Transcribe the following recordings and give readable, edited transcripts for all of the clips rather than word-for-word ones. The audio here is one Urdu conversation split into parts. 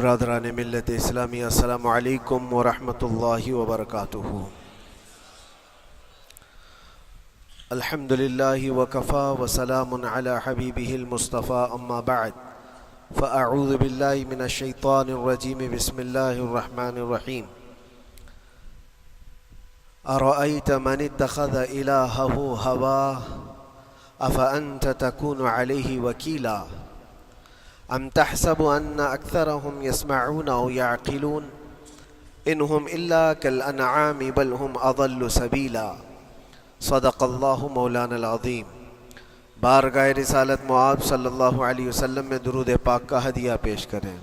برادران ملت اسلامی، السلام علیکم ورحمۃ اللہ وبرکاتہ۔ الحمد للہ وکفا وسلام علی حبیبہ المصطفیٰ، اما بعد فاعوذ باللہ من الشیطان الرجیم، بسم اللہ الرحمن الرحیم۔ ارأیت من اتخذ الہہ ہواہ افانت تکون علیہ وکیلا ام تحسب ان اکثرهم يسمعون او يعقلون انهم الا كالانعام بل هم اضل سبیلا۔ صدق اللہ مولانا العظیم۔ بارگاہ رسالت معاب صلی اللہ علیہ وسلم میں درود پاک کا ہدیہ پیش کریں۔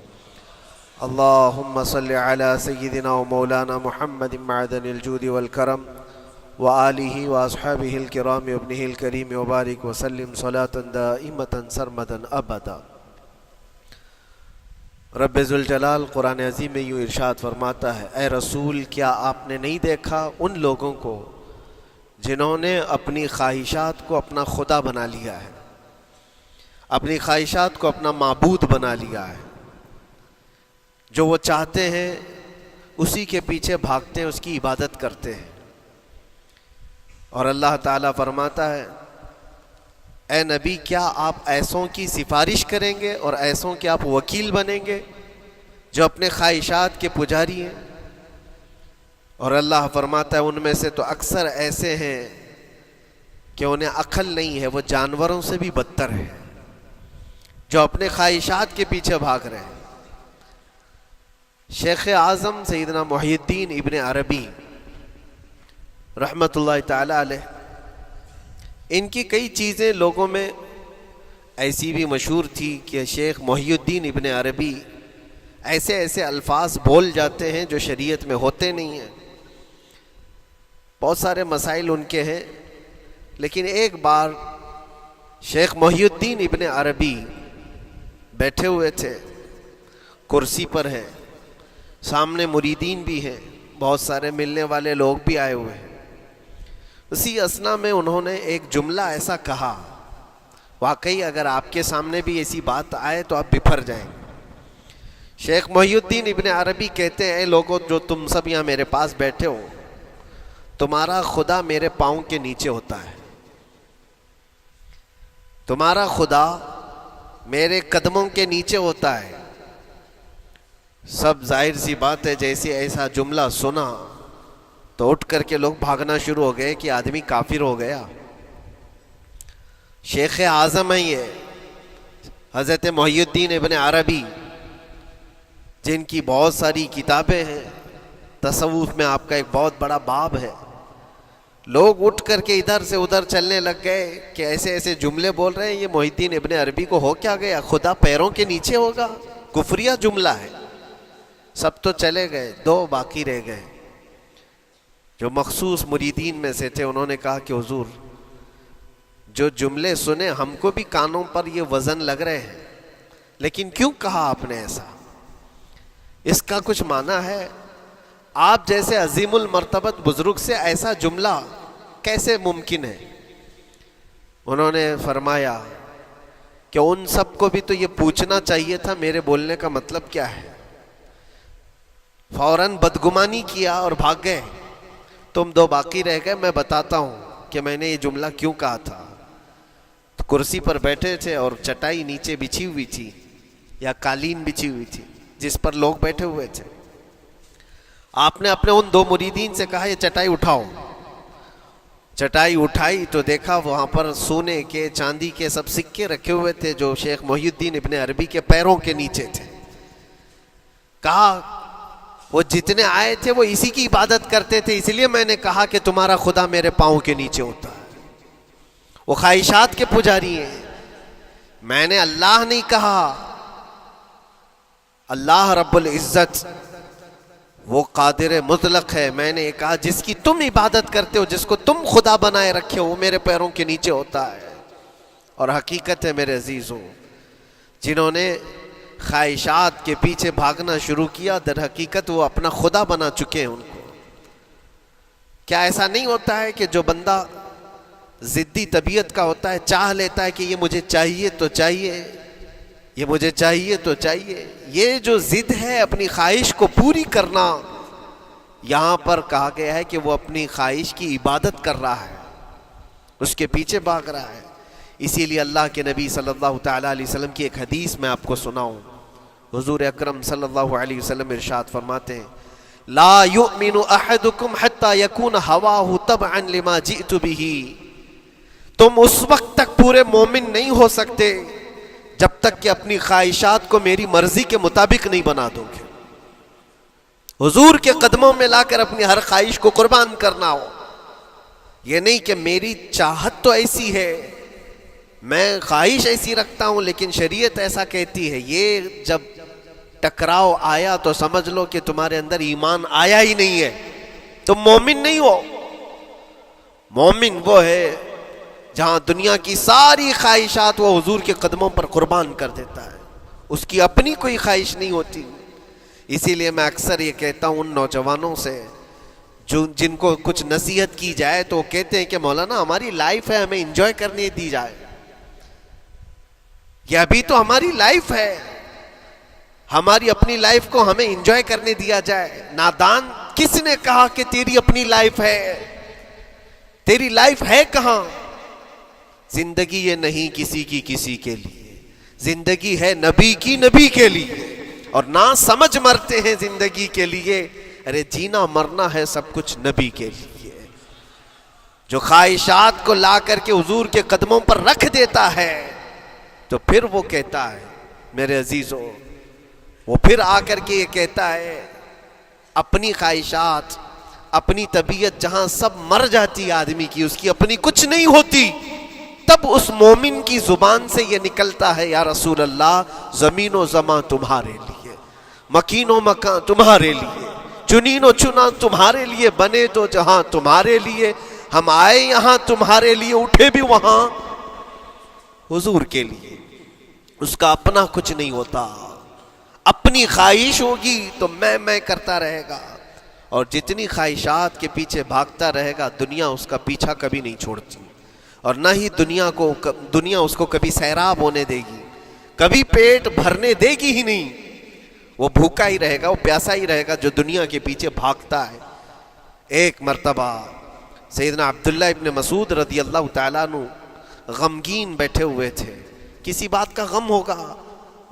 اللہم صلی علی سیدنا و مولانا محمد معدن الجود والکرم وآلہ واصحابہ الکرام وابنہ الکریم وبارک وسلم صلاة دائمة سرمدا ابدا۔ رب ذوالجلال قرآن عظیم میں یوں ارشاد فرماتا ہے، اے رسول کیا آپ نے نہیں دیکھا ان لوگوں کو جنہوں نے اپنی خواہشات کو اپنا خدا بنا لیا ہے، اپنی خواہشات کو اپنا معبود بنا لیا ہے، جو وہ چاہتے ہیں اسی کے پیچھے بھاگتے ہیں، اس کی عبادت کرتے ہیں۔ اور اللہ تعالیٰ فرماتا ہے، اے نبی کیا آپ ایسوں کی سفارش کریں گے اور ایسوں کے آپ وکیل بنیں گے جو اپنے خواہشات کے پجاری ہیں؟ اور اللہ فرماتا ہے ان میں سے تو اکثر ایسے ہیں کہ انہیں عقل نہیں ہے، وہ جانوروں سے بھی بدتر ہیں، جو اپنے خواہشات کے پیچھے بھاگ رہے ہیں۔ شیخ اعظم سیدنا محی الدین ابن عربی رحمۃ اللہ تعالی علیہ، ان کی کئی چیزیں لوگوں میں ایسی بھی مشہور تھی کہ شیخ محی الدین ابن عربی ایسے ایسے الفاظ بول جاتے ہیں جو شریعت میں ہوتے نہیں ہیں۔ بہت سارے مسائل ان کے ہیں، لیکن ایک بار شیخ محی الدین ابن عربی بیٹھے ہوئے تھے، کرسی پر ہیں، سامنے مریدین بھی ہیں، بہت سارے ملنے والے لوگ بھی آئے ہوئے ہیں۔ اسی اثنا میں انہوں نے ایک جملہ ایسا کہا، واقعی اگر آپ کے سامنے بھی ایسی بات آئے تو آپ بپھر جائیں۔ شیخ محی الدین ابن عربی کہتے ہیں، اے لوگوں جو تم سب یہاں میرے پاس بیٹھے ہو، تمہارا خدا میرے پاؤں کے نیچے ہوتا ہے، تمہارا خدا میرے قدموں کے نیچے ہوتا ہے۔ سب ظاہر سی بات ہے، جیسے ایسا جملہ سنا تو اٹھ کر کے لوگ بھاگنا شروع ہو گئے کہ آدمی کافر ہو گیا۔ شیخ اعظم ہیں یہ، حضرت محی الدین ابن عربی، جن کی بہت ساری کتابیں ہیں، تصوف میں آپ کا ایک بہت بڑا باب ہے۔ لوگ اٹھ کر کے ادھر سے ادھر چلنے لگ گئے کہ ایسے ایسے جملے بول رہے ہیں، یہ محی الدین ابن عربی کو ہو کیا گیا؟ خدا پیروں کے نیچے ہوگا؟ کفریہ جملہ ہے۔ سب تو چلے گئے، دو باقی رہ گئے جو مخصوص مریدین میں سے تھے۔ انہوں نے کہا کہ حضور جو جملے سنے ہم کو بھی کانوں پر یہ وزن لگ رہے ہیں، لیکن کیوں کہا آپ نے ایسا؟ اس کا کچھ معنی ہے؟ آپ جیسے عظیم المرتبت بزرگ سے ایسا جملہ کیسے ممکن ہے؟ انہوں نے فرمایا کہ ان سب کو بھی تو یہ پوچھنا چاہیے تھا میرے بولنے کا مطلب کیا ہے۔ فوراً بدگمانی کیا اور بھاگ گئے۔ تم دو باقی رہ گئے، میں بتاتا ہوں کہ میں نے یہ جملہ کیوں کہا تھا۔ کرسی پر بیٹھے تھے اور چٹائی نیچے بچھی ہوئی تھی یا قالین بچھی ہوئی تھی جس پر لوگ بیٹھے ہوئے تھے۔ آپ نے اپنے ان دو مریدین سے کہا یہ چٹائی اٹھاؤ۔ چٹائی اٹھائی تو دیکھا وہاں پر سونے کے چاندی کے سب سکے رکھے ہوئے تھے جو شیخ محی الدین ابن عربی کے پیروں کے نیچے تھے۔ کہا وہ جتنے آئے تھے وہ اسی کی عبادت کرتے تھے، اس لیے میں نے کہا کہ تمہارا خدا میرے پاؤں کے نیچے ہوتا ہے۔ وہ خواہشات کے پجاری ہیں، میں نے اللہ نہیں کہا۔ اللہ رب العزت وہ قادر مطلق ہے، میں نے کہا جس کی تم عبادت کرتے ہو، جس کو تم خدا بنائے رکھے ہو، وہ میرے پیروں کے نیچے ہوتا ہے۔ اور حقیقت ہے میرے عزیزوں، جنہوں نے خواہشات کے پیچھے بھاگنا شروع کیا، در حقیقت وہ اپنا خدا بنا چکے ہیں ان کو۔ کیا ایسا نہیں ہوتا ہے کہ جو بندہ ضدی طبیعت کا ہوتا ہے، چاہ لیتا ہے کہ یہ مجھے چاہیے تو چاہیے، یہ مجھے چاہیے تو چاہیے. یہ جو ضد ہے اپنی خواہش کو پوری کرنا، یہاں پر کہا گیا ہے کہ وہ اپنی خواہش کی عبادت کر رہا ہے، اس کے پیچھے بھاگ رہا ہے. اسی لیے اللہ کے نبی صلی اللہ تعالیٰ علیہ وسلم کی ایک حدیث میں آپ کو سناؤں. حضور اکرم صلی اللہ علیہ وسلم ارشاد فرماتے ہیں لا یؤمن احدکم حتی یکون ہواہ تبعا لما جئت بہ. تم اس وقت تک پورے مومن نہیں ہو سکتے جب تک کہ اپنی خواہشات کو میری مرضی کے مطابق نہیں بنا دو گے. حضور کے قدموں میں لا کر اپنی ہر خواہش کو قربان کرنا ہو. یہ نہیں کہ میری چاہت تو ایسی ہے، میں خواہش ایسی رکھتا ہوں لیکن شریعت ایسا کہتی ہے. یہ جب ٹکراؤ آیا تو سمجھ لو کہ تمہارے اندر ایمان آیا ہی نہیں ہے، تم مومن نہیں ہو. مومن وہ ہے جہاں دنیا کی ساری خواہشات وہ حضور کے قدموں پر قربان کر دیتا ہے، اس کی اپنی کوئی خواہش نہیں ہوتی. اسی لیے میں اکثر یہ کہتا ہوں ان نوجوانوں سے جن کو کچھ نصیحت کی جائے تو وہ کہتے ہیں کہ مولانا ہماری لائف ہے، ہمیں انجوائے کرنے دی جائے. یہ ابھی تو ہماری لائف ہے، ہماری اپنی لائف کو ہمیں انجوائے کرنے دیا جائے. نادان، کس نے کہا کہ تیری اپنی لائف ہے؟ تیری لائف ہے کہاں؟ زندگی یہ نہیں کسی کی کسی کے لیے، زندگی ہے نبی کی نبی کے لیے. اور نہ سمجھ مرتے ہیں زندگی کے لیے، ارے جینا مرنا ہے سب کچھ نبی کے لیے. جو خواہشات کو لا کر کے حضور کے قدموں پر رکھ دیتا ہے تو پھر وہ کہتا ہے میرے عزیزوں، وہ پھر آ کر کے یہ کہتا ہے اپنی خواہشات، اپنی طبیعت جہاں سب مر جاتی آدمی کی، اس کی اپنی کچھ نہیں ہوتی، تب اس مومن کی زبان سے یہ نکلتا ہے یا رسول اللہ زمین و زمان تمہارے لیے، مکین و مکان تمہارے لیے، چنین و چنا تمہارے لیے، بنے تو جہاں تمہارے لیے، ہم آئے یہاں تمہارے لیے، اٹھے بھی وہاں حضور کے لیے. اس کا اپنا کچھ نہیں ہوتا. اپنی خواہش ہوگی تو میں کرتا رہے گا، اور جتنی خواہشات کے پیچھے بھاگتا رہے گا دنیا اس کا پیچھا کبھی نہیں چھوڑتی، اور نہ ہی دنیا اس کو کبھی سیراب ہونے دے گی، کبھی پیٹ بھرنے دے گی ہی نہیں. وہ بھوکا ہی رہے گا، وہ پیاسا ہی رہے گا جو دنیا کے پیچھے بھاگتا ہے. ایک مرتبہ سیدنا عبداللہ ابن مسعود رضی اللہ تعالیٰ عنہ غمگین بیٹھے ہوئے تھے، کسی بات کا غم ہوگا.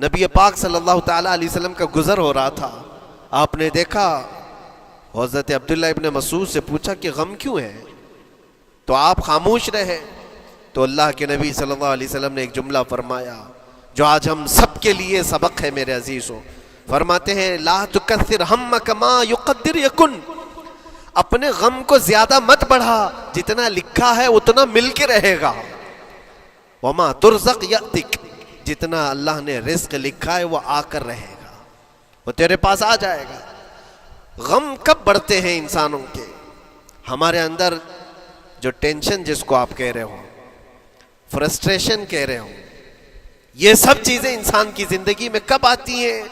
نبی پاک صلی اللہ تعالیٰ علیہ وسلم کا گزر ہو رہا تھا، آپ نے دیکھا، حضرت عبداللہ ابن مسعود سے پوچھا کہ غم کیوں ہے؟ تو آپ خاموش رہے. تو اللہ کے نبی صلی اللہ علیہ وسلم نے ایک جملہ فرمایا جو آج ہم سب کے لیے سبق ہے میرے عزیزوں. فرماتے ہیں لا تکثر ہمک ما یقدر یکن. اپنے غم کو زیادہ مت بڑھا، جتنا لکھا ہے اتنا مل کے رہے گا. وما ترزق یأتک. جتنا اللہ نے رزق لکھا ہے وہ آ کر رہے گا، وہ تیرے پاس آ جائے گا. غم کب بڑھتے ہیں انسانوں کے؟ ہمارے اندر جو ٹینشن جس کو آپ کہہ رہے ہو، فرسٹریشن کہہ رہے ہو، یہ سب چیزیں انسان کی زندگی میں کب آتی ہیں؟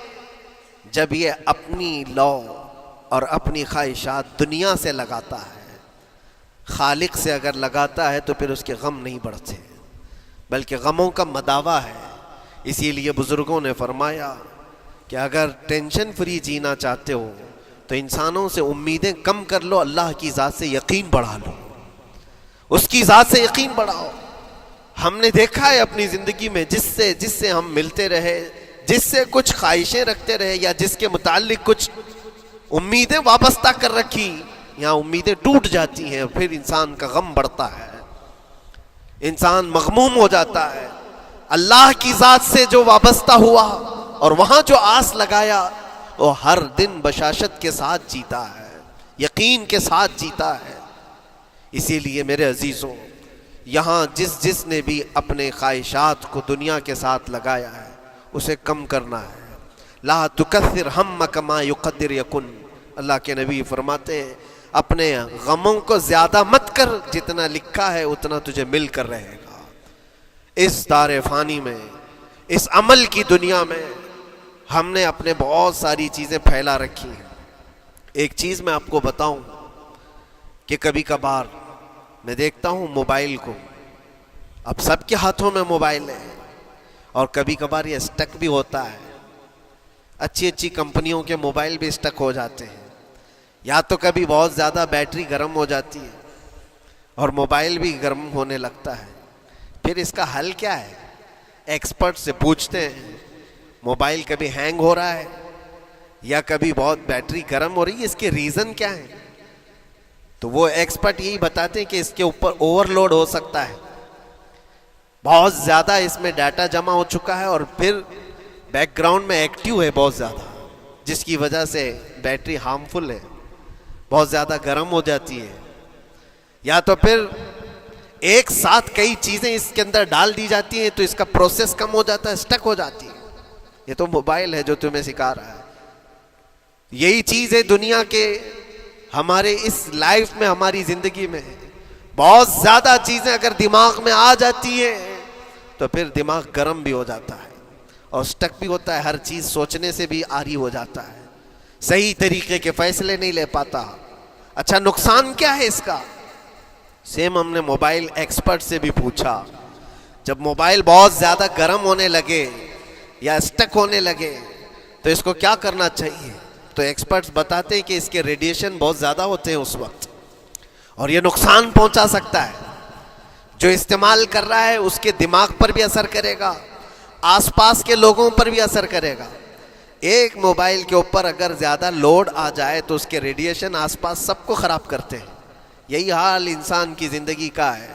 جب یہ اپنی لو اور اپنی خواہشات دنیا سے لگاتا ہے. خالق سے اگر لگاتا ہے تو پھر اس کے غم نہیں بڑھتے، بلکہ غموں کا مداوا ہے. اسی لیے بزرگوں نے فرمایا کہ اگر ٹینشن فری جینا چاہتے ہو تو انسانوں سے امیدیں کم کر لو، اللہ کی ذات سے یقین بڑھا لو، اس کی ذات سے یقین بڑھاؤ. ہم نے دیکھا ہے اپنی زندگی میں جس سے ہم ملتے رہے، جس سے کچھ خواہشیں رکھتے رہے یا جس کے متعلق کچھ امیدیں وابستہ کر رکھی، یہاں امیدیں ٹوٹ جاتی ہیں، پھر انسان کا غم بڑھتا ہے، انسان مغموم ہو جاتا ہے. اللہ کی ذات سے جو وابستہ ہوا اور وہاں جو آس لگایا وہ ہر دن بشاشت کے ساتھ جیتا ہے، یقین کے ساتھ جیتا ہے. اسی لیے میرے عزیزوں، یہاں جس نے بھی اپنے خواہشات کو دنیا کے ساتھ لگایا ہے اسے کم کرنا ہے. لا تکثر ہمک ما یقدر یکن. اللہ کے نبی فرماتے ہیں اپنے غموں کو زیادہ مت کر، جتنا لکھا ہے اتنا تجھے مل کر رہے گا. اس دار فانی میں، اس عمل کی دنیا میں ہم نے اپنے بہت ساری چیزیں پھیلا رکھی ہیں. ایک چیز میں آپ کو بتاؤں کہ کبھی کبھار میں دیکھتا ہوں موبائل کو، اب سب کے ہاتھوں میں موبائل ہے، اور کبھی کبھار یہ اسٹک بھی ہوتا ہے. اچھی اچھی کمپنیوں کے موبائل بھی اسٹک ہو جاتے ہیں. یا تو کبھی بہت زیادہ بیٹری گرم ہو جاتی ہے اور موبائل بھی گرم ہونے لگتا ہے. پھر اس کا حل کیا ہے؟ ایکسپرٹ سے پوچھتے ہیں موبائل کبھی ہینگ ہو رہا ہے یا کبھی بہت بیٹری گرم ہو رہی ہے, اس کے ریزن کیا ہیں؟ تو وہ ایکسپرٹ یہی بتاتے ہیں کہ اس کے اوپر اوور لوڈ ہو سکتا ہے, بہت زیادہ اس میں ڈیٹا جمع ہو چکا ہے اور پھر بیک گراؤنڈ میں ایکٹیو ہے بہت زیادہ, جس کی وجہ سے بیٹری ہارمفل ہے, بہت زیادہ گرم ہو جاتی ہے. یا تو پھر ایک ساتھ کئی چیزیں اس کے اندر ڈال دی جاتی ہیں تو اس کا پروسیس کم ہو جاتا ہے, اسٹک ہو جاتی ہے. یہ تو موبائل ہے جو تمہیں سکھا رہا ہے. یہی چیز ہے دنیا کے ہمارے اس لائف میں, ہماری زندگی میں بہت زیادہ چیزیں اگر دماغ میں آ جاتی ہیں تو پھر دماغ گرم بھی ہو جاتا ہے اور اسٹک بھی ہوتا ہے, ہر چیز سوچنے سے بھی عاری ہو جاتا ہے, صحیح طریقے کے فیصلے نہیں لے پاتا. اچھا نقصان کیا ہے اس کا؟ سیم ہم نے موبائل ایکسپرٹ سے بھی پوچھا, جب موبائل بہت زیادہ گرم ہونے لگے یا اسٹک ہونے لگے تو اس کو کیا کرنا چاہیے؟ تو ایکسپرٹس بتاتے ہیں کہ اس کے ریڈیشن بہت زیادہ ہوتے ہیں اس وقت اور یہ نقصان پہنچا سکتا ہے. جو استعمال کر رہا ہے اس کے دماغ پر بھی اثر کرے گا, آس پاس کے لوگوں پر بھی اثر کرے گا. ایک موبائل کے اوپر اگر زیادہ لوڈ آ جائے تو اس کے ریڈیشن آس پاس سب کو خراب کرتے ہیں. یہی حال انسان کی زندگی کا ہے.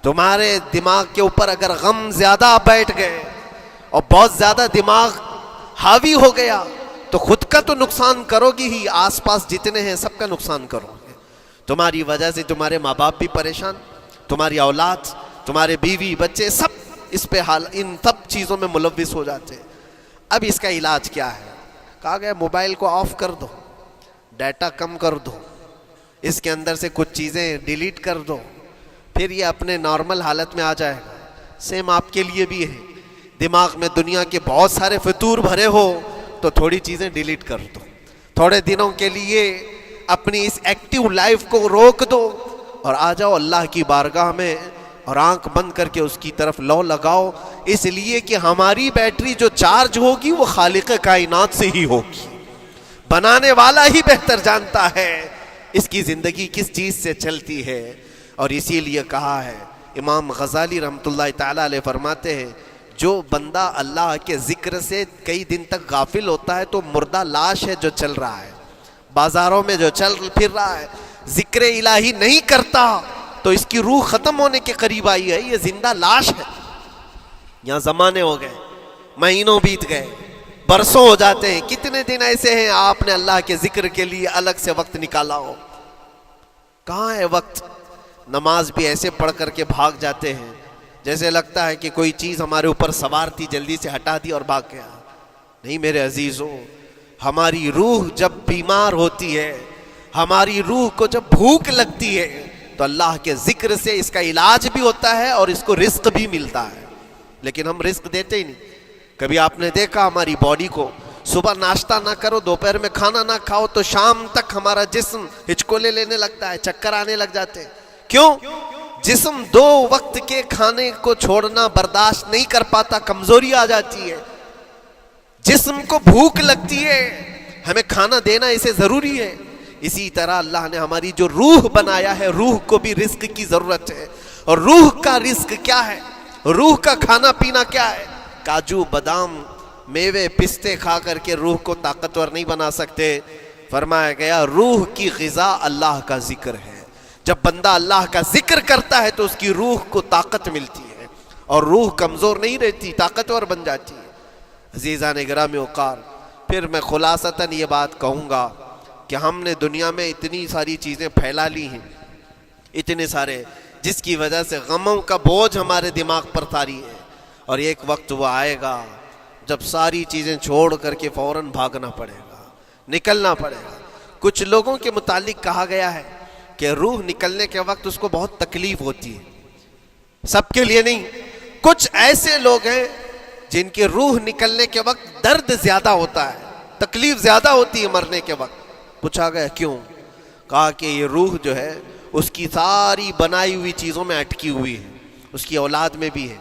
تمہارے دماغ کے اوپر اگر غم زیادہ بیٹھ گئے اور بہت زیادہ دماغ حاوی ہو گیا تو خود کا تو نقصان کرو گی ہی, آس پاس جتنے ہیں سب کا نقصان کرو گے. تمہاری وجہ سے تمہارے ماں باپ بھی پریشان, تمہاری اولاد, تمہارے بیوی بچے سب اس پہ ان سب چیزوں میں ملوث ہو جاتے ہیں. اب اس کا علاج کیا ہے؟ کہا گیا موبائل کو آف کر دو, ڈیٹا کم کر دو, اس کے اندر سے کچھ چیزیں ڈیلیٹ کر دو, پھر یہ اپنے نارمل حالت میں آ جائے گا. سیم آپ کے لیے بھی ہے, دماغ میں دنیا کے بہت سارے فطور بھرے ہو تو تھوڑی چیزیں ڈیلیٹ کر دو, تھوڑے دنوں کے لیے اپنی اس ایکٹیو لائف کو روک دو اور آ جاؤ اللہ کی بارگاہ میں اور آنکھ بند کر کے اس کی طرف لو لگاؤ, اس لیے کہ ہماری بیٹری جو چارج ہوگی وہ خالق کائنات سے ہی ہوگی. بنانے والا ہی بہتر جانتا ہے اس کی زندگی کس چیز سے چلتی ہے. اور اسی لیے کہا ہے, امام غزالی رحمۃ اللہ تعالیٰ علیہ فرماتے ہیں, جو بندہ اللہ کے ذکر سے کئی دن تک غافل ہوتا ہے تو مردہ لاش ہے جو چل رہا ہے, بازاروں میں جو چل پھر رہا ہے, ذکر الہی نہیں کرتا تو اس کی روح ختم ہونے کے قریب آئی ہے, یہ زندہ لاش ہے. یہاں زمانے ہو گئے, مہینوں بیت گئے, برسوں ہو جاتے ہیں, کتنے دن ایسے ہیں آپ نے اللہ کے ذکر کے لیے الگ سے وقت نکالا ہو؟ کہاں ہے وقت؟ نماز بھی ایسے پڑھ کر کے بھاگ جاتے ہیں جیسے لگتا ہے کہ کوئی چیز ہمارے اوپر سوار تھی, جلدی سے ہٹا دی اور بھاگ گیا. نہیں میرے عزیزوں, ہماری روح جب بیمار ہوتی ہے, ہماری روح کو جب بھوک لگتی ہے تو اللہ کے ذکر سے اس کا علاج بھی ہوتا ہے اور اس کو رزق بھی ملتا ہے. لیکن ہم رزق دیتے ہی نہیں. کبھی آپ نے دیکھا ہماری باڈی کو, صبح ناشتہ نہ کرو, دوپہر میں کھانا نہ کھاؤ تو شام تک ہمارا جسم ہچکولے لینے لگتا ہے, چکر آنے لگ جاتے ہیں. کیوں؟ جسم 2 وقت کے کھانے کو چھوڑنا برداشت نہیں کر پاتا, کمزوری آ جاتی ہے. جسم کو بھوک لگتی ہے, ہمیں کھانا دینا اسے ضروری ہے. اسی طرح اللہ نے ہماری جو روح بنایا ہے, روح کو بھی رزق کی ضرورت ہے. اور روح کا رزق کیا ہے؟ روح کا کھانا پینا کیا ہے؟ کاجو بادام میوے پستے کھا کر کے روح کو طاقتور نہیں بنا سکتے. فرمایا گیا روح کی غذا اللہ کا ذکر ہے. جب بندہ اللہ کا ذکر کرتا ہے تو اس کی روح کو طاقت ملتی ہے اور روح کمزور نہیں رہتی, طاقتور بن جاتی ہے. عزیزان گرامی وقار, پھر میں خلاصتاً یہ بات کہوں گا کہ ہم نے دنیا میں اتنی ساری چیزیں پھیلا لی ہیں, اتنے سارے, جس کی وجہ سے غموں کا بوجھ ہمارے دماغ پر طاری ہے. اور ایک وقت وہ آئے گا جب ساری چیزیں چھوڑ کر کے فوراً بھاگنا پڑے گا, نکلنا پڑے گا. کچھ لوگوں کے متعلق کہا گیا ہے کہ روح نکلنے کے وقت اس کو بہت تکلیف ہوتی ہے, سب کے لیے نہیں. کچھ ایسے لوگ ہیں جن کی روح نکلنے کے وقت درد زیادہ ہوتا ہے, تکلیف زیادہ ہوتی ہے مرنے کے وقت. پوچھا گیا کیوں؟ کہا کہ یہ روح جو ہے اس کی ساری بنائی ہوئی چیزوں میں اٹکی ہوئی ہے, اس کی اولاد میں بھی ہے,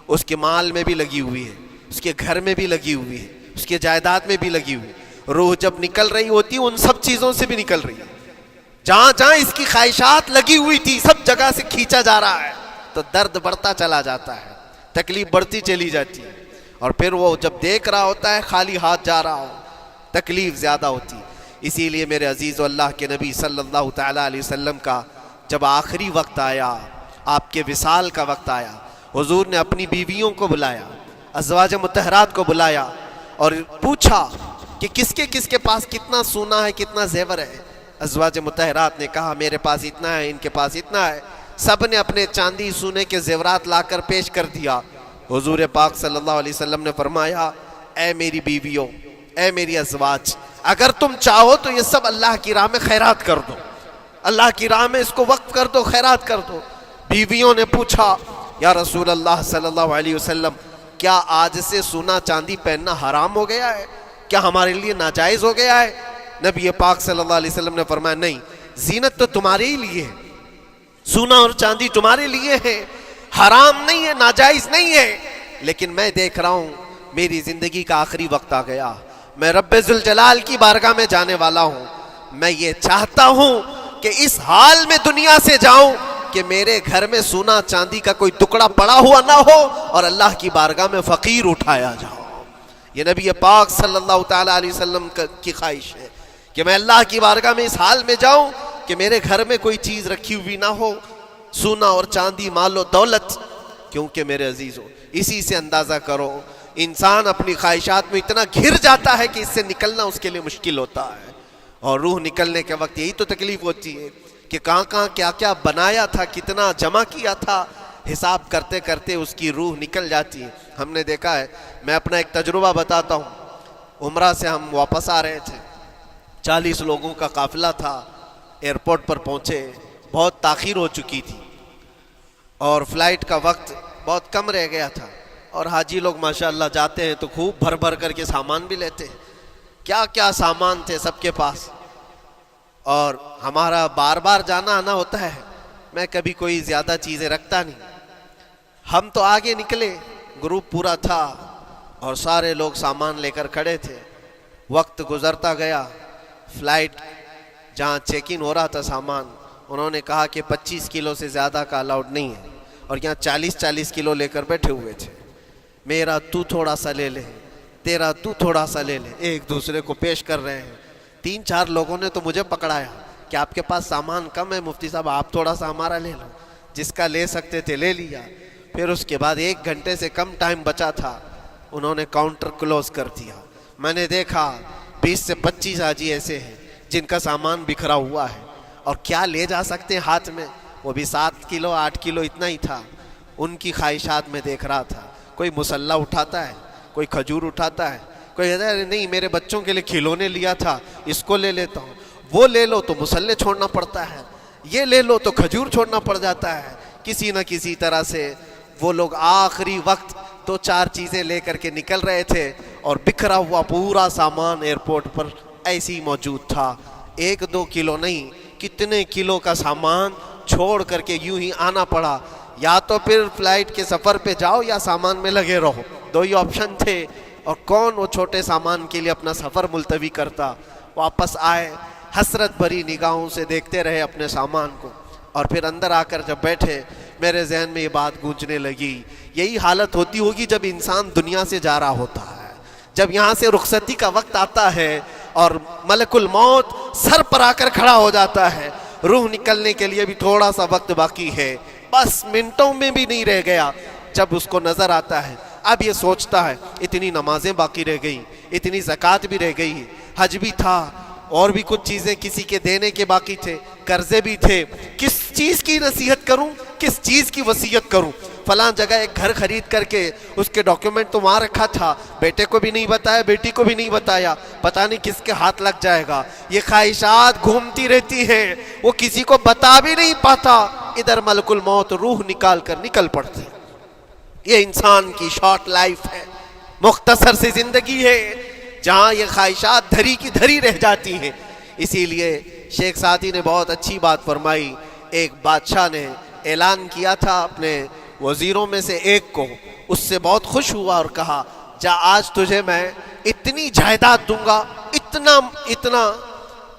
اس کے مال میں بھی لگی ہوئی ہے, اس کے گھر میں بھی لگی ہوئی ہے، اس کے جائیداد میں بھی لگی ہوئی ہے۔ روح جب نکل رہی ہوتی ہے ان سب چیزوں سے بھی نکل رہی ہے، جہاں جہاں اس کی خواہشات لگی ہوئی تھی سب جگہ سے کھینچا جا رہا ہے، تو درد بڑھتا چلا جاتا ہے، تکلیف بڑھتی چلی جاتی ہے، اور پھر وہ جب دیکھ رہا ہوتا ہے خالی ہاتھ جا رہا ہو، تکلیف زیادہ ہوتی ہے۔ اسی لیے میرے عزیز و اللہ کے نبی صلی اللہ تعالیٰ علیہ وسلم کا جب آخری وقت آیا، آپ کے وصال کا وقت آیا، حضور نے اپنی بیویوں کو بلایا، ازواج مطہرات کو بلایا اور پوچھا کہ کس کے پاس کتنا سونا ہے، کتنا زیور ہے۔ ازواج مطہرات نے کہا میرے پاس اتنا ہے، ان کے پاس اتنا ہے، سب نے اپنے چاندی سونے کے زیورات لا کر پیش کر دیا۔ حضور پاک صلی اللہ علیہ وسلم نے فرمایا اے میری بیویوں، اے میری ازواج، اگر تم چاہو تو یہ سب اللہ کی راہ میں خیرات کر دو، اللہ کی راہ میں اس کو وقف کر دو، خیرات کر دو۔ بیویوں نے پوچھا یا رسول اللہ صلی اللہ علیہ وسلم، کیا آج سے سونا چاندی پہننا حرام ہو گیا ہے؟ کیا ہمارے لیے ناجائز ہو گیا ہے؟ نبی پاک صلی اللہ علیہ وسلم نے فرمایا نہیں، زینت تو تمہارے ہی لیے ہے، سونا اور چاندی تمہارے لیے ہے، حرام نہیں ہے، ناجائز نہیں ہے، لیکن میں دیکھ رہا ہوں میری زندگی کا آخری وقت آ گیا، میں رب ذوالجلال کی بارگاہ میں جانے والا ہوں، میں یہ چاہتا ہوں کہ اس حال میں دنیا سے جاؤں کہ میرے گھر میں سونا چاندی کا کوئی ٹکڑا پڑا ہوا نہ ہو اور اللہ کی بارگاہ میں فقیر اٹھایا جاؤ۔ یہ نبی پاک صلی اللہ تعالیٰ علیہ وسلم کی خواہش ہے کہ میں اللہ کی بارگاہ میں اس حال میں جاؤں کہ میرے گھر میں کوئی چیز رکھی ہوئی نہ ہو، سونا اور چاندی، مال و دولت۔ کیونکہ میرے عزیزوں اسی سے اندازہ کرو انسان اپنی خواہشات میں اتنا گھر جاتا ہے کہ اس سے نکلنا اس کے لیے مشکل ہوتا ہے، اور روح نکلنے کے وقت یہی تو تکلیف ہوتی ہے کہ کہاں کہاں کیا کیا بنایا تھا، کتنا جمع کیا تھا، حساب کرتے کرتے اس کی روح نکل جاتی ہے۔ ہم نے دیکھا ہے، میں اپنا ایک تجربہ بتاتا ہوں، عمرہ سے ہم واپس آ رہے تھے، 40 لوگوں کا قافلہ تھا، ایئرپورٹ پر پہنچے، بہت تاخیر ہو چکی تھی اور فلائٹ کا وقت بہت کم رہ گیا تھا، اور حاجی لوگ ماشاءاللہ جاتے ہیں تو خوب بھر بھر کر کے سامان بھی لیتے ہیں، کیا کیا سامان تھے سب کے پاس، اور ہمارا بار بار جانا آنا ہوتا ہے، میں کبھی کوئی زیادہ چیزیں رکھتا نہیں۔ ہم تو آگے نکلے، گروپ پورا تھا اور سارے لوگ سامان لے کر کھڑے تھے، وقت گزرتا گیا، فلائٹ جہاں چیک ان ہو رہا تھا سامان، انہوں نے کہا کہ 25 کلو سے زیادہ کا الاؤڈ نہیں ہے، اور یہاں 40 کلو لے کر بیٹھے ہوئے تھے، میرا تو تھوڑا سا لے لے، تیرا تو تھوڑا سا لے لے، ایک دوسرے کو پیش کر رہے ہیں۔ 3-4 لوگوں نے تو مجھے پکڑایا کہ آپ کے پاس سامان کم ہے مفتی صاحب، آپ تھوڑا سا ہمارا لے لو، جس کا لے سکتے تھے لے لیا۔ پھر اس کے بعد 1 گھنٹے سے کم ٹائم بچا تھا، انہوں نے کاؤنٹر کلوز کر دیا۔ میں نے دیکھا 20 سے 25 حاجی ایسے ہیں جن کا سامان بکھرا ہوا ہے، اور کیا لے جا سکتے ہیں ہاتھ میں، وہ بھی 7 کلو 8 کلو اتنا ہی تھا۔ ان کی خواہشات میں دیکھ رہا تھا، کوئی مسلح اٹھاتا ہے، کوئی کھجور اٹھاتا ہے، کوئی کہتا ہے نہیں میرے بچوں کے لیے کھلونے لیا تھا اس کو لے لیتا ہوں، وہ لے لو تو مسلح چھوڑنا پڑتا ہے، یہ لے لو تو کھجور چھوڑنا پڑ جاتا ہے۔ کسی نہ کسی طرح سے وہ لوگ آخری وقت 2-4 چیزیں لے کر کے نکل رہے تھے، اور بکھرا ہوا پورا سامان ایئرپورٹ پر ایسی موجود تھا، 1-2 کلو نہیں، کتنے کلو کا سامان چھوڑ کر کے یوں ہی آنا پڑا۔ یا تو پھر فلائٹ کے سفر پہ جاؤ یا سامان میں لگے رہو، 2 ہی آپشن تھے، اور کون وہ چھوٹے سامان کے لیے اپنا سفر ملتوی کرتا۔ واپس آئے، حسرت بھری نگاہوں سے دیکھتے رہے اپنے سامان کو، اور پھر اندر آ کر جب بیٹھے میرے ذہن میں یہ بات گونجنے لگی، یہی حالت ہوتی ہوگی جب انسان دنیا سے جا رہا ہوتا ہے، جب یہاں سے رخصتی کا وقت آتا ہے اور ملک الموت سر پر آ کر کھڑا ہو جاتا ہے، روح نکلنے کے لیے بھی تھوڑا سا وقت باقی ہے، بس منٹوں میں بھی نہیں رہ گیا۔ جب اس کو نظر آتا ہے، اب یہ سوچتا ہے اتنی نمازیں باقی رہ گئی، اتنی زکوٰۃ بھی رہ گئی، حج بھی تھا، اور بھی کچھ چیزیں کسی کے دینے کے باقی تھے، قرضے بھی تھے، کس چیز کی نصیحت کروں، کس چیز کی وصیت کروں؟ فلاں جگہ ایک گھر خرید کر کے اس کے ڈاکیومنٹ تو وہاں رکھا تھا، بیٹے کو بھی نہیں بتایا، بیٹی کو بھی نہیں بتایا، پتہ نہیں کس کے ہاتھ لگ جائے گا۔ یہ خواہشات گھومتی رہتی ہیں، وہ کسی کو بتا بھی نہیں پاتا، ادھر ملک الموت روح نکال کر نکل پڑتی۔ یہ انسان کی شارٹ لائف ہے، مختصر سی زندگی ہے، جہاں یہ خواہشات دھری کی دھری رہ جاتی ہیں۔ اسی لیے شیخ سعدی نے بہت اچھی بات فرمائی، ایک بادشاہ نے اعلان کیا تھا اپنے وزیروں میں سے ایک کو، اس سے بہت خوش ہوا اور کہا جا آج تجھے میں اتنی جائیداد دوں گا،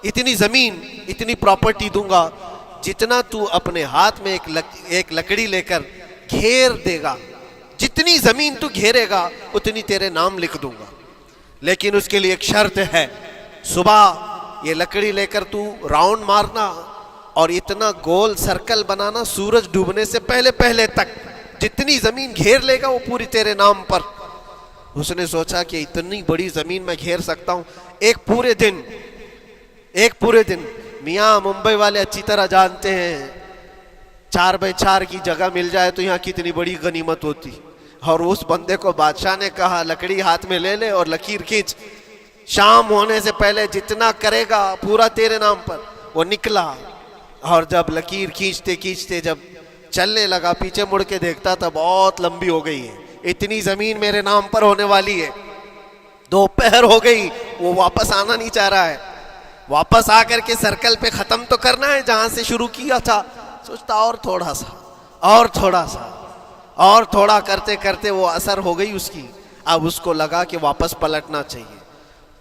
اتنی زمین، اتنی پراپرٹی دوں گا، جتنا تو اپنے ہاتھ میں ایک لکڑی لے کر گھیر دے گا، جتنی زمین تو گھیرے گا اتنی تیرے نام لکھ دوں گا، لیکن اس کے لیے ایک شرط ہے، صبح یہ لکڑی لے کر تو راؤنڈ مارنا اور اتنا گول سرکل بنانا سورج ڈوبنے سے پہلے تک، جتنی زمین گھیر لے گا وہ پوری تیرے نام پر۔ اس نے سوچا کہ اتنی بڑی زمین میں گھیر سکتا ہوں ایک پورے دن۔ میاں ممبئی والے اچھی طرح جانتے ہیں 4x4 کی جگہ مل جائے تو یہاں کتنی بڑی غنیمت ہوتی، اور اس بندے کو بادشاہ نے کہا لکڑی ہاتھ میں لے لے اور لکیر کھینچ، شام ہونے سے پہلے جتنا کرے گا پورا تیرے نام پر۔ وہ نکلا اور جب لکیر کھینچتے جب چلنے لگا، پیچھے مڑ کے دیکھتا تھا بہت لمبی ہو گئی ہے، اتنی زمین میرے نام پر ہونے والی ہے۔ دوپہر ہو گئی، وہ واپس آنا نہیں چاہ رہا ہے، واپس آ کر کے سرکل پہ ختم تو کرنا ہے جہاں سے شروع کیا تھا۔ سوچتا اور تھوڑا کرتے وہ اثر ہو گئی اس کی۔ اب اس کو لگا کہ واپس پلٹنا چاہیے،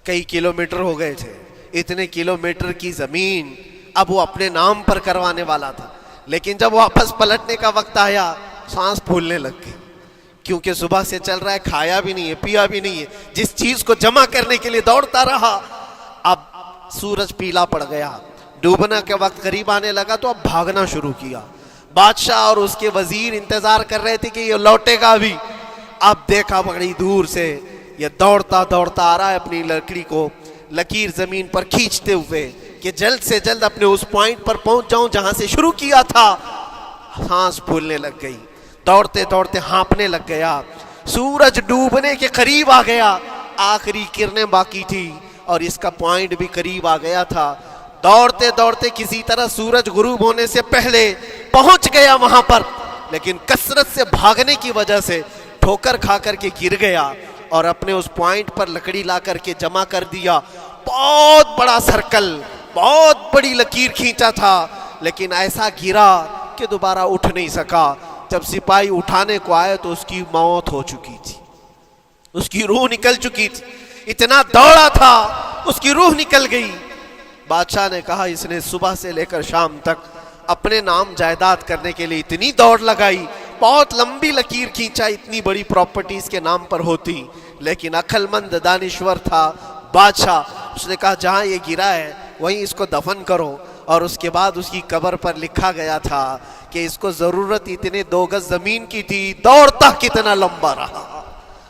کئی کلومیٹر ہو گئے تھے، اتنے کلومیٹر کی زمین اب وہ اپنے نام پر کروانے والا تھا، لیکن جب واپس پلٹنے کا وقت آیا سانس پھولنے لگ گئی، کیونکہ صبح سے چل رہا ہے، کھایا بھی نہیں ہے، پیا بھی نہیں ہے، جس چیز کو جمع کرنے کے لیے دوڑتا رہا۔ اب سورج پیلا پڑ گیا، ڈوبنا کے وقت قریب آنے لگا تو اب بھاگنا شروع کیا۔ بادشاہ اور اس کے وزیر انتظار کر رہے تھے کہ یہ لوٹے گا بھی۔ اب دیکھا بڑی دور سے یہ دوڑتا آ رہا ہے، اپنی لکڑی کو لکیر زمین پر کھینچتے ہوئے کہ جلد سے جلد اپنے اس پوائنٹ پر پہنچ جاؤں جہاں سے شروع کیا تھا۔ سانس پھولنے لگ گئی، دوڑتے ہانپنے لگ گیا، سورج ڈوبنے کے قریب آ گیا، آخری کرنیں باقی تھی اور اس کا پوائنٹ بھی قریب آ گیا تھا۔ دوڑتے کسی طرح سورج غروب ہونے سے پہلے پہنچ گیا وہاں پر، لیکن کثرت سے بھاگنے کی وجہ سے ٹھوکر کھا کر کے گر گیا اور اپنے اس پوائنٹ پر لکڑی لا کر کے جمع کر دیا۔ بہت بڑا سرکل، بہت بڑی لکیر کھینچا تھا، لیکن ایسا گرا کہ دوبارہ اٹھ نہیں سکا۔ جب سپاہی اٹھانے کو آئے تو اس کی موت ہو چکی تھی، اس کی روح نکل چکی تھی، اتنا دوڑا تھا اس کی روح نکل گئی۔ بادشاہ نے کہا اس نے صبح سے لے کر شام تک اپنے نام جائیداد کرنے کے لیے اتنی دوڑ لگائی، بہت لمبی لکیر کھینچا، اتنی بڑی پراپرٹیز کے نام پر ہوتی، لیکن عقل مند دانشور تھا بادشاہ۔ اس نے کہا جہاں یہ گرا ہے وہیں اس کو دفن کرو، اور اس کے بعد اس کی قبر پر لکھا گیا تھا کہ اس کو ضرورت اتنے 2 گز زمین کی تھی، دوڑتا کتنا لمبا رہا،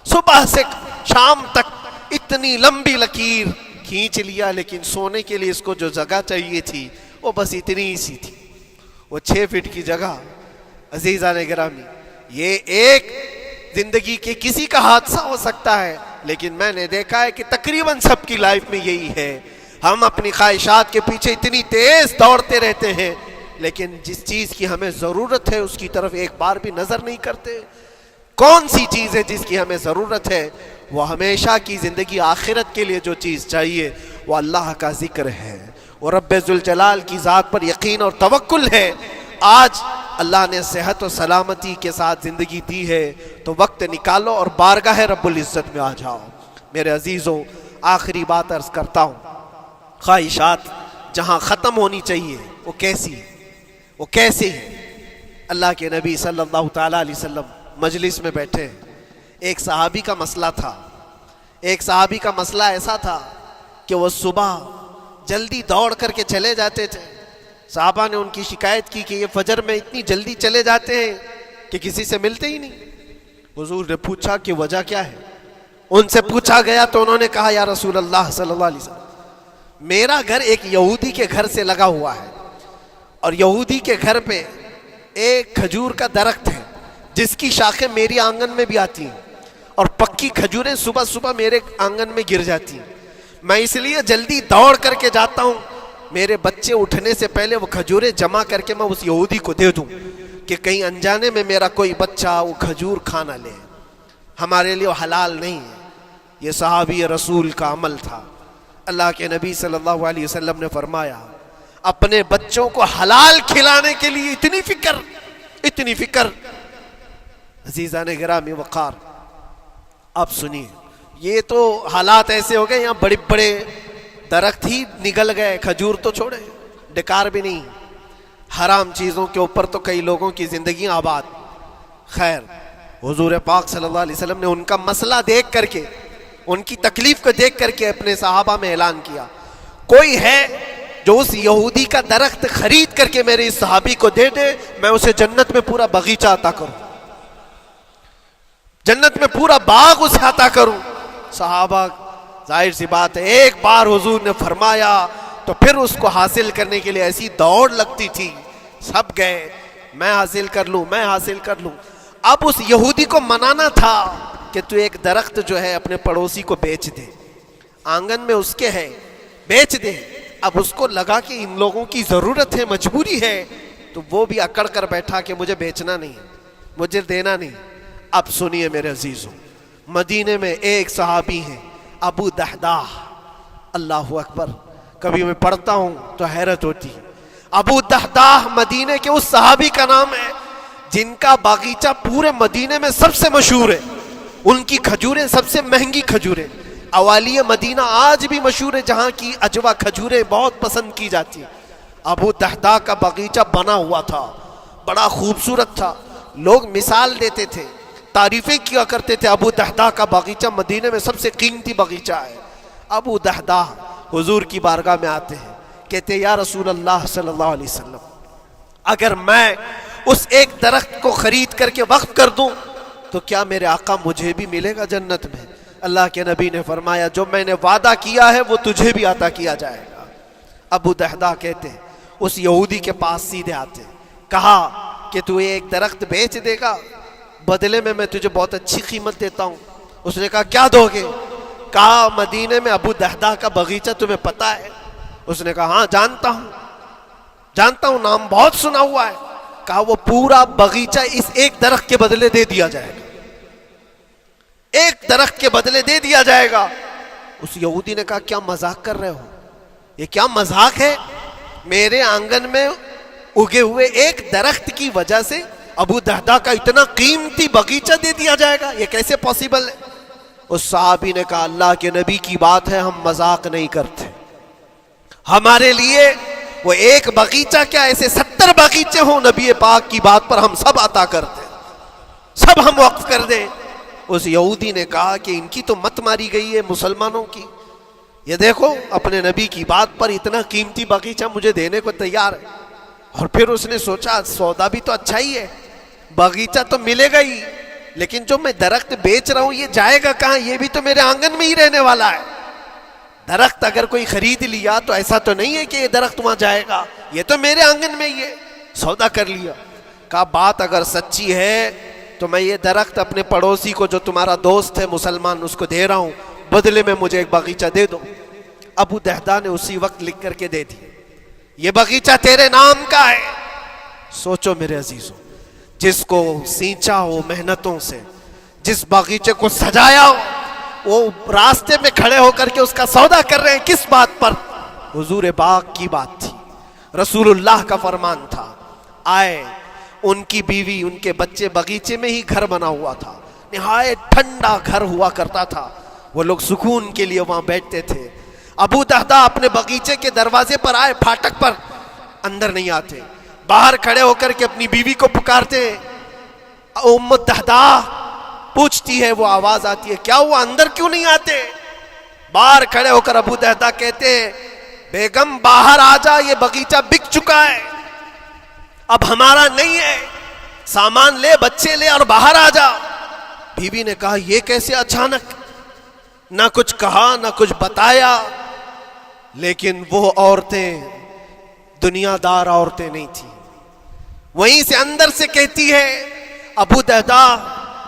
صبح سے شام تک اتنی لمبی لکیر کھینچ لیا، لیکن سونے کے لیے اس کو جو جگہ چاہیے تھی وہ بس اتنی ہی سی تھی، وہ 6 فٹ کی جگہ۔ عزیزان گرامی، یہ ایک زندگی کے کسی کا حادثہ ہو سکتا ہے، لیکن میں نے دیکھا ہے کہ تقریباً سب کی لائف میں یہی ہے۔ ہم اپنی خواہشات کے پیچھے اتنی تیز دوڑتے رہتے ہیں، لیکن جس چیز کی ہمیں ضرورت ہے اس کی طرف ایک بار بھی نظر نہیں کرتے۔ کون سی چیز ہے جس کی ہمیں ضرورت ہے؟ وہ ہمیشہ کی زندگی آخرت کے لیے جو چیز چاہیے وہ اللہ کا ذکر ہے، وہ رب ذوالجلال کی ذات پر یقین اور توکل ہے۔ آج اللہ نے صحت و سلامتی کے ساتھ زندگی دی ہے تو وقت نکالو اور بارگاہ رب العزت میں آ جاؤ۔ میرے عزیزوں، آخری بات عرض کرتا ہوں، خواہشات جہاں ختم ہونی چاہیے وہ کیسی ہے؟ اللہ کے نبی صلی اللہ تعالیٰ علیہ وسلم مجلس میں بیٹھے، ایک صحابی کا مسئلہ ایسا تھا کہ وہ صبح جلدی دوڑ کر کے چلے جاتے تھے۔ صحابہ نے ان کی شکایت کی کہ یہ فجر میں اتنی جلدی چلے جاتے ہیں کہ کسی سے ملتے ہی نہیں۔ حضور نے پوچھا کہ وجہ کیا ہے؟ ان سے پوچھا گیا تو انہوں نے کہا یا رسول اللہ صلی اللہ علیہ وسلم، میرا گھر ایک یہودی کے گھر سے لگا ہوا ہے، اور یہودی کے گھر پہ ایک کھجور کا درخت ہے جس کی شاخیں میری آنگن میں بھی آتی ہیں، اور پکی کھجوریں صبح صبح میرے آنگن میں گر جاتی ہیں۔ میں اس لیے جلدی دوڑ کر کے جاتا ہوں، میرے بچے اٹھنے سے پہلے وہ کھجوریں جمع کر کے میں اس یہودی کو دے دوں کہ کہیں انجانے میں میرا کوئی بچہ وہ کھجور کھا نہ لے، ہمارے لیے وہ حلال نہیں ہے۔ یہ صحابی رسول کا عمل تھا۔ اللہ کے نبی صلی اللہ علیہ وسلم نے فرمایا اپنے بچوں کو حلال کھلانے کے لیے اتنی فکر۔ عزیزان گرامی وقار، آپ سنیے، یہ تو حالات ایسے ہو گئے یہاں بڑے بڑے درخت ہی نگل گئے, کھجور تو چھوڑے, ڈکار بھی نہیں. حرام چیزوں کے اوپر تو کئی لوگوں کی زندگی آباد. خیر, حضور پاک صلی اللہ علیہ وسلم نے ان کا مسئلہ دیکھ کر کے, ان کی تکلیف کو دیکھ کر کے اپنے صحابہ میں اعلان کیا, کوئی ہے جو اس یہودی کا درخت خرید کر کے میرے اس صحابی کو دے دے, میں اسے جنت میں پورا باغیچہ عطا کروں, جنت میں پورا باغ اسے عطا کروں. صحابہ ظاہر سی بات ہے, ایک بار حضور نے فرمایا تو پھر اس کو حاصل کرنے کے لیے ایسی دوڑ لگتی تھی, سب گئے میں حاصل کر لوں, میں حاصل کر لوں. اب اس یہودی کو منانا تھا کہ تو ایک درخت جو ہے اپنے پڑوسی کو بیچ دے, آنگن میں اس کے ہے, بیچ دے. اب اس کو لگا کہ ان لوگوں کی ضرورت ہے, مجبوری ہے, تو وہ بھی اکڑ کر بیٹھا کہ مجھے بیچنا نہیں, مجھے دینا نہیں. اب سنیے میرے عزیزوں, مدینے میں ایک صحابی ہیں ابو دحداح, اللہ اکبر, کبھی میں پڑھتا ہوں تو حیرت ہوتی ہے. ابو دحداح مدینے کے اس صحابی کا نام ہے جن کا باغیچہ پورے مدینے میں سب سے مشہور ہے, ان کی کھجوریں سب سے مہنگی کھجوریں. اوالی مدینہ آج بھی مشہور ہے, جہاں کی اجوا کھجوریں بہت پسند کی جاتی ہیں. ابو دحداح کا باغیچہ بنا ہوا تھا, بڑا خوبصورت تھا, لوگ مثال دیتے تھے, تعریفیں کیا کرتے تھے, ابو دحداح کا باغیچہ مدینے میں سب سے قیمتی باغیچہ ہے. ابو دحداح حضور کی بارگاہ میں آتے ہیں, کہتے ہیں یا رسول اللہ صلی اللہ علیہ وسلم, اگر میں اس ایک درخت کو خرید کر کے وقف کر دوں تو کیا میرے آقا مجھے بھی ملے گا جنت میں؟ اللہ کے نبی نے فرمایا جو میں نے وعدہ کیا ہے وہ تجھے بھی عطا کیا جائے گا. ابو دحداح کہتے ہیں اس یہودی کے پاس سیدھے آتے, کہا کہ تو ایک درخت بیچ دے گا, بدلے میں تجھے بہت اچھی قیمت دیتا ہوں. اس نے کہا کیا دو گے؟ کہا مدینے میں ابو دحداح کا باغیچہ تمہیں پتا ہے؟ اس نے کہا ہاں جانتا ہوں, نام بہت سنا ہوا ہے. کہا وہ پورا باغیچہ اس ایک درخت کے بدلے دے دیا جائے گا, ایک درخت کے بدلے دے دیا جائے گا. اس یہودی نے کہا کیا مذاق کر رہے ہو, یہ کیا مذاق ہے؟ میرے آنگن میں اگے ہوئے ایک درخت کی وجہ سے ابو دحداح کا اتنا قیمتی باغیچہ دے دیا جائے گا, یہ کیسے پاسبل ہے؟ اس صحابی نے کہا اللہ کے نبی کی بات ہے, ہم مذاق نہیں کرتے, ہمارے لیے وہ ایک باغیچہ کیا ایسے 70 باغیچے ہوں, نبی پاک کی بات پر ہم سب عطا کر دیں, سب ہم وقف کر دیں. اس یہودی نے کہا کہ ان کی تو مت ماری گئی ہے مسلمانوں کی, یہ دیکھو اپنے نبی کی بات پر اتنا قیمتی باغیچہ مجھے دینے کو تیار ہے. اور پھر اس نے سوچا سودا بھی تو اچھا ہی ہے, باغیچہ تو ملے گا ہی, لیکن جو میں درخت بیچ رہا ہوں یہ جائے گا کہاں؟ یہ بھی تو میرے آنگن میں ہی رہنے والا ہے. درخت اگر کوئی خرید لیا تو ایسا تو نہیں ہے کہ یہ درخت وہاں جائے گا, یہ تو میرے آنگن میں ہی ہے. سودا کر لیا. کہا بات اگر سچی ہے تو میں یہ درخت اپنے پڑوسی کو جو تمہارا دوست ہے مسلمان اس کو دے رہا ہوں, بدلے میں مجھے ایک باغیچہ دے دو. ابو دحداح نے اسی وقت لکھ کر کے دے دی, یہ باغیچہ تیرے نام کا ہے. سوچو میرے عزیزوں, جس کو سینچا ہو محنتوں سے, جس باغیچے کو سجایا ہو, وہ راستے میں کھڑے ہو کر کے اس کا سودا کر رہے ہیں. کس بات پر؟ حضور پاک کی بات تھی, رسول اللہ کا فرمان تھا. آئے, ان کی بیوی ان کے بچے, باغیچے میں ہی گھر بنا ہوا تھا, نہایت ٹھنڈا گھر ہوا کرتا تھا, وہ لوگ سکون کے لیے وہاں بیٹھتے تھے. ابو دحداح اپنے باغیچے کے دروازے پر آئے, پھاٹک پر, اندر نہیں آتے, باہر کھڑے ہو کر کے اپنی بیوی کو پکارتے. ام دحداح پوچھتی ہے, وہ آواز آتی ہے کیا ہوا اندر کیوں نہیں آتے؟ باہر کھڑے ہو کر ابو دحداح کہتے ہیں بیگم باہر آ جا, یہ باغیچہ بک چکا ہے, اب ہمارا نہیں ہے, سامان لے, بچے لے اور باہر آ جا. بیوی نے کہا یہ کیسے اچانک؟ نہ کچھ کہا نہ کچھ بتایا, لیکن وہ عورتیں دنیا دار عورتیں نہیں تھیں. وہیں سے اندر سے کہتی ہے ابو دحداح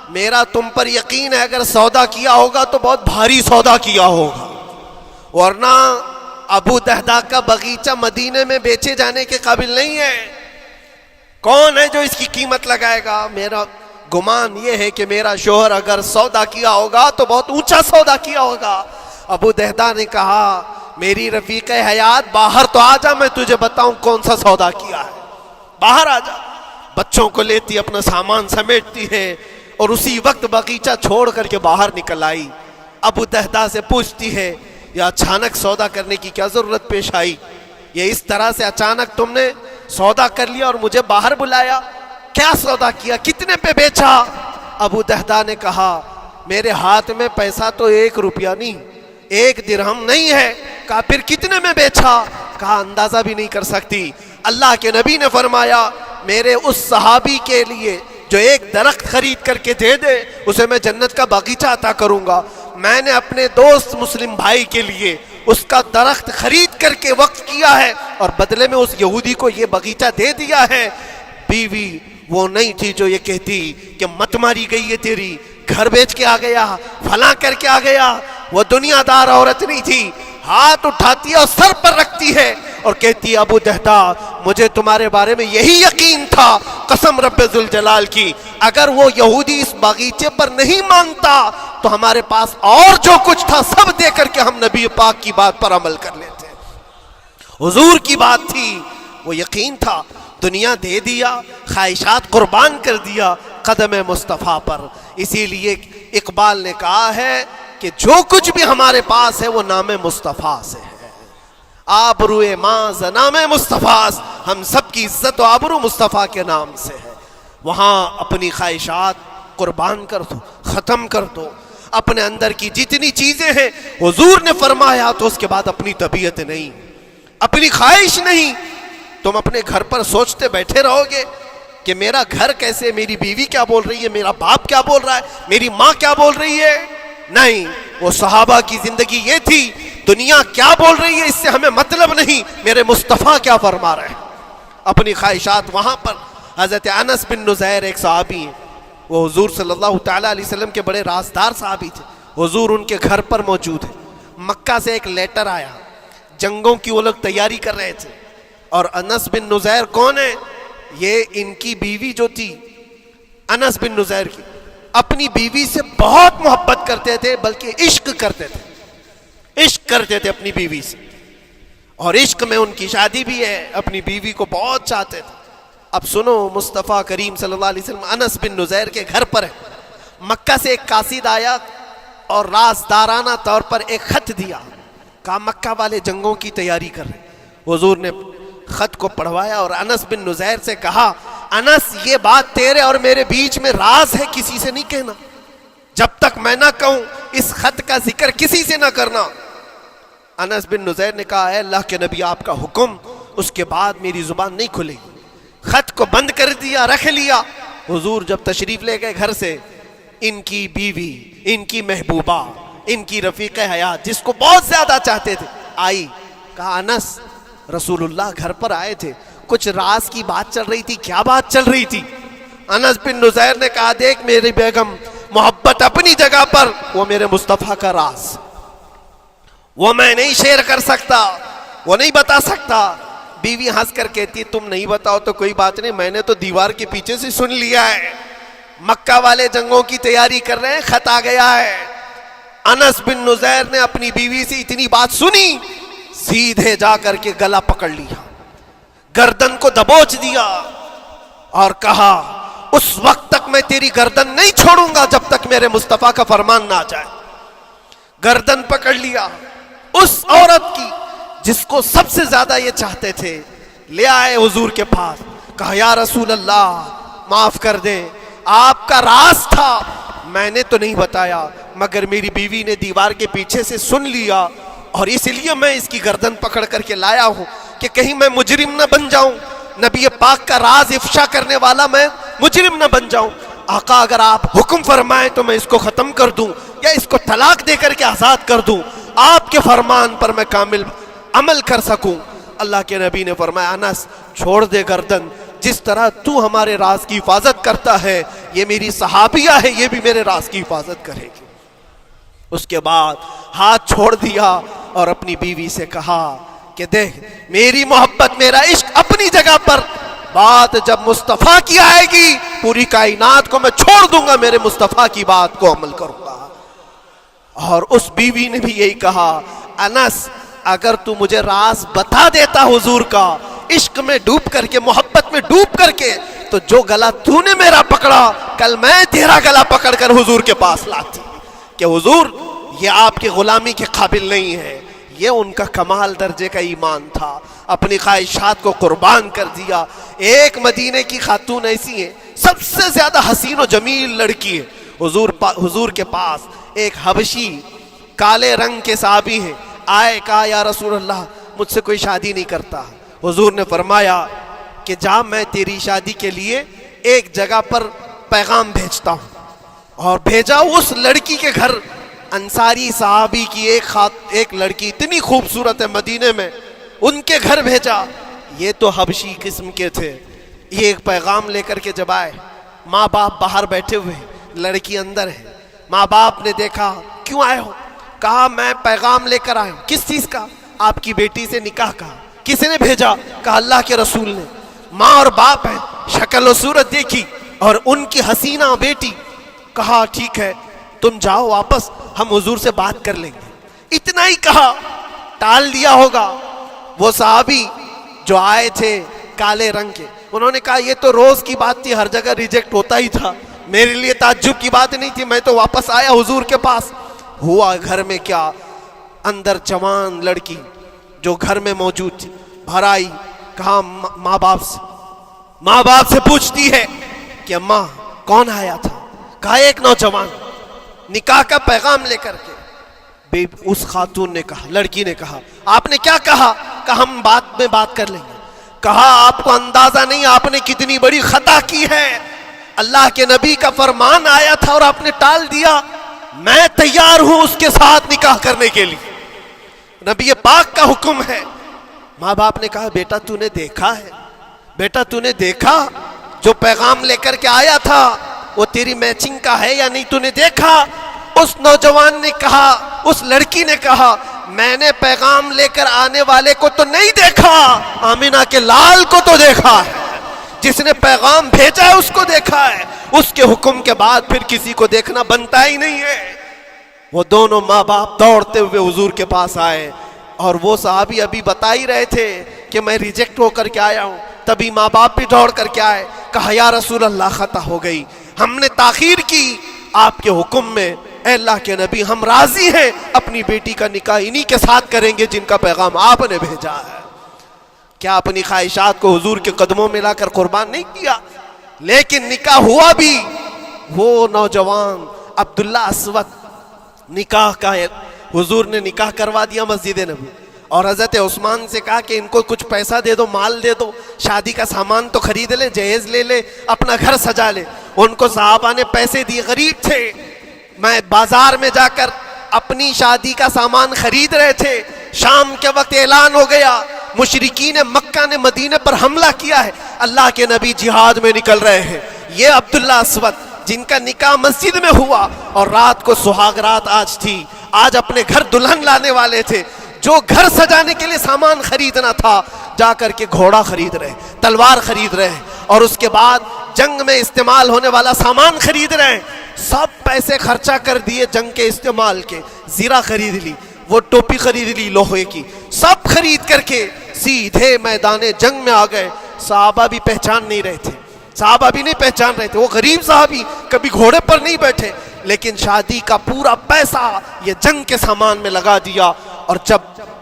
میرا تم پر یقین ہے, اگر سودا کیا ہوگا تو بہت بھاری سودا کیا ہوگا, ورنہ ابو دحداح کا باغیچہ مدینے میں بیچے جانے کے قابل نہیں ہے. کون ہے جو اس کی قیمت لگائے گا؟ میرا گمان یہ ہے کہ میرا شوہر اگر سودا کیا ہوگا تو بہت اونچا سودا کیا ہوگا. ابو دحداح نے کہا میری رفیق حیات باہر تو آ جا, میں تجھے بتاؤں کون سا سودا کیا ہے, باہر آ جا. بچوں کو لیتی, اپنا سامان سمیٹتی ہے, اور اسی وقت باغیچہ چھوڑ کر کے باہر نکل آئی. ابو دہدا سے پوچھتی ہے یا اچانک سودا کرنے کی کیا ضرورت پیش آئی؟ یہ اس طرح سے اچانک تم نے سودا کر لیا اور مجھے باہر بلایا، کیا سودا کیا، کتنے پہ بیچا؟ ابو دہدا نے کہا میرے ہاتھ میں پیسہ تو 1 روپیہ نہیں، 1 درہم نہیں ہے۔ کہا پھر کتنے میں بیچا؟ کہا اندازہ بھی نہیں کر سکتی۔ اللہ کے نبی نے فرمایا میرے اس صحابی کے لیے جو ایک درخت خرید کر کے دے دے اسے میں جنت کا باغیچہ عطا کروں گا۔ میں نے اپنے دوست مسلم بھائی کے لیے اس کا درخت خرید کر کے وقف کیا ہے اور بدلے میں اس یہودی کو یہ باغیچہ دے دیا ہے۔ بیوی وہ نہیں تھی جو یہ کہتی کہ مت ماری گئی ہے تیری، گھر بیچ کے آ گیا، فلاں کر کے آ گیا۔ وہ دنیا دار عورت نہیں تھی، ہاتھ اٹھاتی ہے اور سر پر رکھتی ہے اور کہتی ہے ابو دہدا مجھے تمہارے بارے میں یہی یقین تھا، قسم رب ذوالجلال کی اگر وہ یہودی اس باغیچے پر نہیں مانتا تو ہمارے پاس اور جو کچھ تھا سب دے کر کے ہم نبی پاک کی بات پر عمل کر لیتے۔ حضور کی بات تھی، وہ یقین تھا، دنیا دے دیا، خواہشات قربان کر دیا قدم مصطفیٰ پر۔ اسی لیے اقبال نے کہا ہے کہ جو کچھ بھی ہمارے پاس ہے وہ نام مصطفیٰ سے ہے۔ آبروئے ماں نام مصطفیٰ، ہم سب کی عزت و آبرو مصطفیٰ کے نام سے ہے۔ وہاں اپنی خواہشات قربان کر دو، ختم کر دو، اپنے اندر کی جتنی چیزیں ہیں حضور نے فرمایا تو اس کے بعد اپنی طبیعت نہیں، اپنی خواہش نہیں۔ تم اپنے گھر پر سوچتے بیٹھے رہو گے کہ میرا گھر کیسے، میری بیوی کیا بول رہی ہے، میرا باپ کیا بول رہا ہے، میری ماں کیا بول رہی ہے؟ نہیں، وہ صحابہ کی زندگی یہ تھی، دنیا کیا بول رہی ہے اس سے ہمیں مطلب نہیں، میرے مصطفیٰ کیا فرما رہے ہیں۔ اپنی خواہشات وہاں پر۔ حضرت انس بن نزیر ایک صحابی ہیں، وہ حضور صلی اللہ تعالیٰ علیہ وسلم کے بڑے رازدار صحابی تھے، حضور ان کے گھر پر موجود ہے۔ مکہ سے ایک لیٹر آیا، جنگوں کی وہ لوگ تیاری کر رہے تھے، اور انس بن نزیر کون ہے؟ یہ ان کی بیوی جو تھی انس بن نزیر کی، اپنی بیوی سے بہت محبت کرتے تھے، بلکہ عشق کرتے تھے، عشق کرتے تھے اپنی بیوی سے، اور عشق میں ان کی شادی بھی ہے، اپنی بیوی کو بہت چاہتے تھے۔ اب سنو، مصطفیٰ کریم صلی اللہ علیہ وسلم انس بن نزیر کے گھر پر ہے، مکہ سے ایک قاصد آیا اور رازدارانہ طور پر ایک خط دیا، کہا مکہ والے جنگوں کی تیاری کر رہے۔ حضور نے خط کو پڑھوایا اور انس بن نزیر سے کہا انس یہ بات تیرے اور میرے بیچ میں راز ہے، کسی سے نہیں کہنا، جب تک میں نہ کہوں اس خط کا ذکر کسی سے نہ کرنا۔ انس بن نزیر نے کہا اے اللہ کے نبی آپ کا حکم، اس کے بعد میری زبان نہیں کھلے گی۔ خط کو بند کر دیا، رکھ لیا۔ حضور جب تشریف لے گئے گھر سے، ان کی بیوی، ان کی محبوبہ، ان کی رفیق حیات جس کو بہت زیادہ چاہتے تھے آئی، کہا انس رسول اللہ گھر پر آئے تھے، کچھ راز کی بات چل رہی تھی، کیا بات چل رہی تھی؟ انس بن نزیر نے کہا دیکھ میری بیگم، محبت اپنی جگہ پر، وہ میرے مصطفیٰ کا راز، وہ میں نہیں شیئر کر سکتا، وہ نہیں بتا سکتا۔ بیوی ہنس کر کہتی تم نہیں بتاؤ تو کوئی بات نہیں، میں نے تو دیوار کے پیچھے سے سن لیا ہے، مکہ والے جنگوں کی تیاری کر رہے ہیں، خط آ گیا ہے۔ انس بن نزیر نے اپنی بیوی سے اتنی بات سنی، سیدھے جا کر کے گلا پکڑ لیا، گردن کو دبوچ دیا اور کہا اس وقت تک میں تیری گردن نہیں چھوڑوں گا جب تک میرے مصطفیٰ کا فرمان نہ آ جائے۔ گردن پکڑ لیا اس عورت کی جس کو سب سے زیادہ یہ چاہتے تھے، لے آئے حضور کے پاس، کہا یا رسول اللہ معاف کر دیں، آپ کا راز تھا، میں نے تو نہیں بتایا، مگر میری بیوی نے دیوار کے پیچھے سے سن لیا اور اس لیے میں اس کی گردن پکڑ کر کے لایا ہوں کہ کہیں میں مجرم نہ بن جاؤں، نبی پاک کا راز افشا کرنے والا میں مجرم نہ بن جاؤں۔ آقا اگر آپ حکم فرمائیں تو میں اس کو ختم کر دوں یا اس کو طلاق دے کر کے آزاد کر دوں، آپ کے فرمان پر میں کامل عمل کر سکوں۔ اللہ کے نبی نے فرمایا انس چھوڑ دے گردن، جس طرح تو ہمارے راز کی حفاظت کرتا ہے یہ میری صحابیہ ہے، یہ بھی میرے راز کی حفاظت کرے گی۔ اس کے بعد ہاتھ چھوڑ دیا اور اپنی بیوی سے کہا کہ دیکھ میری محبت، میرا عشق اپنی جگہ پر، بات جب مصطفیٰ کی آئے گی پوری کائنات کو میں چھوڑ دوں گا، میرے مصطفیٰ کی بات کو عمل کروں گا۔ اور اس بیوی نے بھی یہی کہا انس اگر تو مجھے راز بتا دیتا حضور کا، عشق میں ڈوب کر کے، محبت میں ڈوب کر کے، تو جو گلا تو نے میرا پکڑا کل میں تیرا گلا پکڑ کر حضور کے پاس لاتی کہ حضور یہ آپ کی غلامی کے قابل نہیں ہے۔ یہ ان کا کمال درجے کا ایمان تھا، اپنی خواہشات کو قربان کر دیا۔ ایک مدینے کی خاتون ایسی ہے، سب سے زیادہ حسین و جمیل لڑکی ہے، حضور کے پاس ایک حبشی کالے رنگ کے صحابی ہیں، آئے کہا یا رسول اللہ مجھ سے کوئی شادی نہیں کرتا۔ حضور نے فرمایا کہ جا میں تیری شادی کے لیے ایک جگہ پر پیغام بھیجتا ہوں، اور بھیجا اس لڑکی کے گھر۔ انصاری صحابی کی ایک لڑکی اتنی خوبصورت ہے مدینے میں، ان کے گھر بھیجا۔ یہ تو حبشی قسم کے تھے، یہ ایک پیغام لے کر کے جب آئے، ماں باپ باہر بیٹھے ہوئے، لڑکی اندر ہے۔ ماں باپ نے دیکھا کیوں آئے ہو؟ کہا میں پیغام لے کر آیا ہوں۔ کس چیز کا؟ آپ کی بیٹی سے نکاح کا۔ کس نے بھیجا؟ کہا اللہ کے رسول نے۔ ماں اور باپ ہیں، شکل و صورت دیکھی اور ان کی حسینہ بیٹی۔ کہا ٹھیک ہے تم جاؤ واپس، ہم حضور سے بات کر لیں گے۔ اتنا ہی کہا، ٹال دیا ہوگا۔ وہ صحابی جو آئے تھے کالے رنگ کے، انہوں نے کہا یہ تو روز کی بات تھی، ہر جگہ ریجیکٹ ہوتا ہی تھا، میرے لیے تعجب کی بات نہیں تھی، میں تو واپس آیا حضور کے پاس۔ ہوا گھر میں کیا، اندر جوان لڑکی جو گھر میں موجود تھی باہر آئی، کہا ماں باپ سے پوچھتی ہے کہ اماں کون آیا تھا؟ کہا ایک نوجوان نکاح کا پیغام لے کر کے۔ اس خاتون نے کہا، لڑکی نے کہا آپ نے کیا کہا؟ کہا ہم بعد میں بات کر لیں گے۔ کہا آپ کو اندازہ نہیں آپ نے کتنی بڑی خطا کی ہے، اللہ کے نبی کا فرمان آیا تھا اور آپ نے ٹال دیا، میں تیار ہوں اس کے ساتھ نکاح کرنے کے لیے، نبی پاک کا حکم ہے۔ ماں باپ نے کہا بیٹا تو نے دیکھا ہے، بیٹا تو نے دیکھا جو پیغام لے کر کے آیا تھا وہ تیری میچنگ کا ہے یا نہیں، تو نے دیکھا؟ اس نوجوان نے کہا، اس لڑکی نے کہا میں نے پیغام لے کر آنے والے کو تو نہیں دیکھا، آمینہ کے لال کو تو دیکھا ہے، جس نے پیغام بھیجا ہے اس کو دیکھا ہے، اس کے حکم کے بعد پھر کسی کو دیکھنا بنتا ہی نہیں ہے۔ وہ دونوں ماں باپ دوڑتے ہوئے حضور کے پاس آئے، اور وہ صحابی ابھی بتا ہی رہے تھے کہ میں ریجیکٹ ہو کر کے آیا ہوں، تبھی ماں باپ بھی دوڑ کر کے آئے، کہا یا رسول اللہ خطا ہو گئی، ہم نے تاخیر کی آپ کے حکم میں، اے اللہ کے نبی ہم راضی ہیں اپنی بیٹی کا نکاح انہی کے ساتھ کریں گے جن کا پیغام آپ نے بھیجا ہے۔ کیا اپنی خواہشات کو حضور کے قدموں میں لا کر قربان نہیں کیا؟ لیکن نکاح ہوا بھی، وہ نوجوان عبداللہ اسود نکاح کا ہے، حضور نے نکاح کروا دیا مسجد نبی، اور حضرت عثمان سے کہا کہ ان کو کچھ پیسہ دے دو، مال دے دو، شادی کا سامان تو خرید لے، جہیز لے لے، اپنا گھر سجا لے۔ ان کو صحابہ نے پیسے دیے، غریب تھے، میں بازار میں جا کر اپنی شادی کا سامان خرید رہے تھے، شام کے وقت اعلان ہو گیا مشرکین مکہ نے مدینے پر حملہ کیا ہے، اللہ کے نبی جہاد میں نکل رہے ہیں۔ یہ عبداللہ اسود جن کا نکاح مسجد میں ہوا اور رات کو سہاگ رات آج تھی، آج اپنے گھر دلہن لانے والے تھے، جو گھر سجانے کے لیے سامان خریدنا تھا جا کر کے گھوڑا خرید رہے، تلوار خرید رہے، اور اس کے بعد جنگ میں استعمال ہونے والا سامان خرید رہے ہیں، سب پیسے خرچہ کر دیے جنگ کے استعمال کے، زیرہ خرید لی، وہ ٹوپی خرید لی لوہے کی، سب خرید کر کے سیدھے میدان جنگ میں آ گئے۔ صحابہ بھی پہچان نہیں رہے تھے، صحابہ بھی نہیں پہچان رہے تھے، وہ غریب صحابی کبھی گھوڑے پر نہیں بیٹھے، لیکن شادی کا پورا پیسہ یہ جنگ کے سامان میں لگا دیا۔ اور جب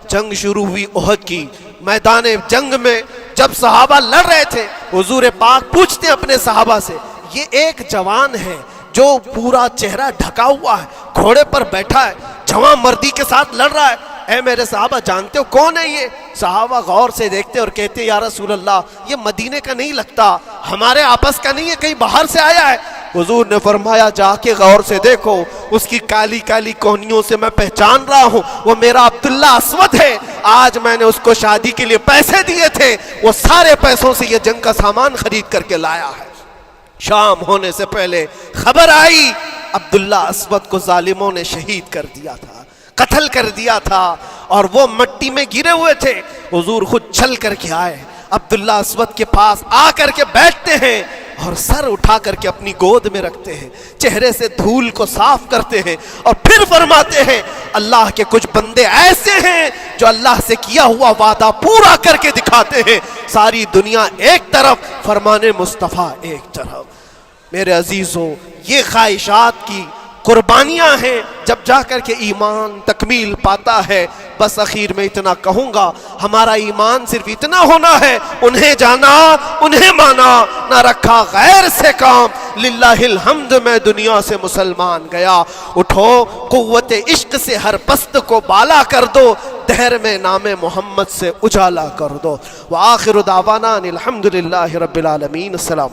جنگ شروع ہوئی احد کی، میدان جنگ میں جب صحابہ لڑ رہے تھے، حضور پاک پوچھتے ہیں اپنے صحابہ سے، یہ ایک جوان ہے جو پورا چہرہ ڈھکا ہوا ہے، گھوڑے پر بیٹھا ہے، جوان مردی کے ساتھ لڑ رہا ہے، اے میرے صحابہ جانتے ہو کون ہے یہ؟ صحابہ غور سے دیکھتے اور کہتے یا رسول اللہ یہ مدینے کا نہیں لگتا، ہمارے آپس کا نہیں ہے، کہیں باہر سے آیا ہے۔ حضور نے فرمایا جا کے غور سے دیکھو، اس کی کالی کالی کوہنیوں سے میں پہچان رہا ہوں، وہ میرا عبداللہ اسود ہے، آج میں نے اس کو شادی کے لیے پیسے دیے تھے، وہ سارے پیسوں سے یہ جنگ کا سامان خرید کر کے لایا ہے۔ شام ہونے سے پہلے خبر آئی عبداللہ اسود کو ظالموں نے شہید کر دیا تھا، قتل کر دیا تھا، اور وہ مٹی میں گرے ہوئے تھے۔ حضور خود چل کر کے آئے، عبداللہ اسود کے پاس آ کر کے بیٹھتے ہیں اور سر اٹھا کر کے اپنی گود میں رکھتے ہیں، چہرے سے دھول کو صاف کرتے ہیں، اور پھر فرماتے ہیں اللہ کے کچھ بندے ایسے ہیں جو اللہ سے کیا ہوا وعدہ پورا کر کے دکھاتے ہیں، ساری دنیا ایک طرف، فرمان مصطفیٰ ایک طرف۔ میرے عزیزوں، یہ خواہشات کی قربانیاں ہیں جب جا کر کے ایمان تکمیل پاتا ہے۔ بس اخیر میں اتنا کہوں گا، ہمارا ایمان صرف اتنا ہونا ہے، انہیں جانا انہیں مانا، نہ رکھا غیر سے کام، للہ الحمد میں دنیا سے مسلمان گیا۔ اٹھو قوت عشق سے ہر پست کو بالا کر دو، دہر میں نام محمد سے اجالا کر دو۔ وآخر دعوانا الحمدللہ رب العالمین۔ السلام۔